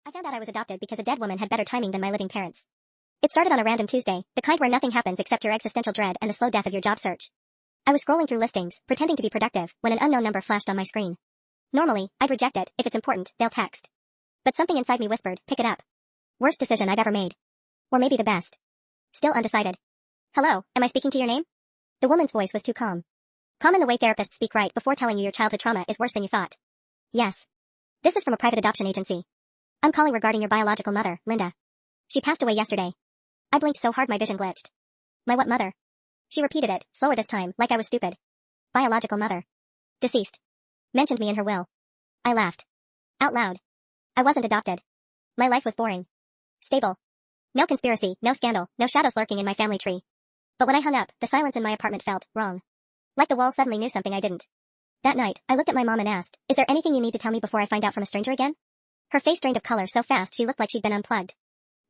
I found out I was adopted because a dead woman had better timing than my living parents. It started on a random Tuesday, the kind where nothing happens except your existential dread and the slow death of your job search. I was scrolling through listings, pretending to be productive, when an unknown number flashed on my screen. Normally, I'd reject it. If it's important, they'll text. But something inside me whispered, pick it up. Worst decision I've ever made. Or maybe the best. Still undecided. Hello, am I speaking to your name? The woman's voice was too calm. Calm in the way therapists speak right before telling you your childhood trauma is worse than you thought. Yes. This is from a private adoption agency. I'm calling regarding your biological mother, Linda. She passed away yesterday. I blinked so hard my vision glitched. My what mother? She repeated it, slower this time, like I was stupid. Biological mother. Deceased. Mentioned me in her will. I laughed. Out loud. I wasn't adopted. My life was boring. Stable. No conspiracy, no scandal, no shadows lurking in my family tree. But when I hung up, the silence in my apartment felt wrong. Like the walls suddenly knew something I didn't. That night, I looked at my mom and asked, is there anything you need to tell me before I find out from a stranger again? Her face drained of color so fast she looked like she'd been unplugged.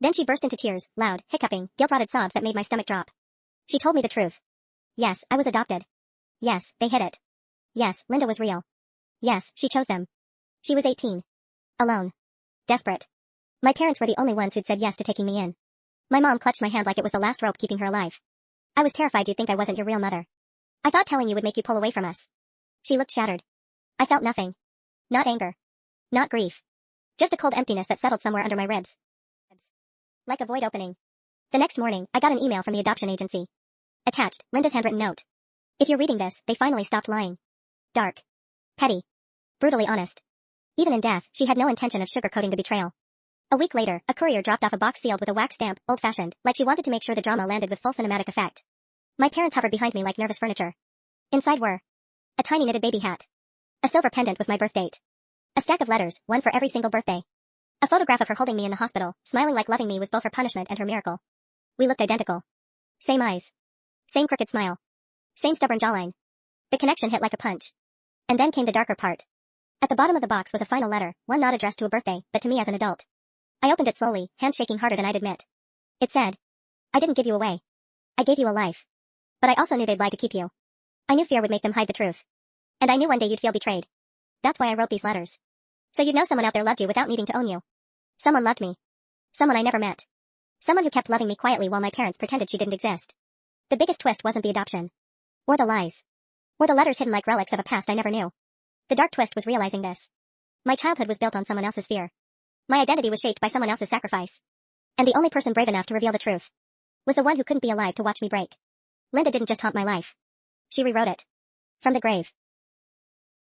Then she burst into tears, loud, hiccuping, guilt-rotted sobs that made my stomach drop. She told me the truth. Yes, I was adopted. Yes, they hid it. Yes, Linda was real. Yes, she chose them. She was 18. Alone. Desperate. My parents were the only ones who'd said yes to taking me in. My mom clutched my hand like it was the last rope keeping her alive. I was terrified you'd think I wasn't your real mother. I thought telling you would make you pull away from us. She looked shattered. I felt nothing. Not anger. Not grief. Just a cold emptiness that settled somewhere under my ribs. Like a void opening. The next morning, I got an email from the adoption agency. Attached, Linda's handwritten note. If you're reading this, they finally stopped lying. Dark. Petty. Brutally honest. Even in death, she had no intention of sugarcoating the betrayal. A week later, a courier dropped off a box sealed with a wax stamp, old-fashioned, like she wanted to make sure the drama landed with full cinematic effect. My parents hovered behind me like nervous furniture. Inside were a tiny knitted baby hat, a silver pendant with my birth date, a stack of letters, one for every single birthday, a photograph of her holding me in the hospital, smiling like loving me was both her punishment and her miracle. We looked identical. Same eyes. Same crooked smile. Same stubborn jawline. The connection hit like a punch. And then came the darker part. At the bottom of the box was a final letter, one not addressed to a birthday, but to me as an adult. I opened it slowly, hands shaking harder than I'd admit. It said, I didn't give you away. I gave you a life. But I also knew they'd lie to keep you. I knew fear would make them hide the truth. And I knew one day you'd feel betrayed. That's why I wrote these letters. So you'd know someone out there loved you without needing to own you. Someone loved me. Someone I never met. Someone who kept loving me quietly while my parents pretended she didn't exist. The biggest twist wasn't the adoption. Or the lies. Or the letters hidden like relics of a past I never knew. The dark twist was realizing this. My childhood was built on someone else's fear. My identity was shaped by someone else's sacrifice. And the only person brave enough to reveal the truth was the one who couldn't be alive to watch me break. Linda didn't just haunt my life. She rewrote it. From the grave.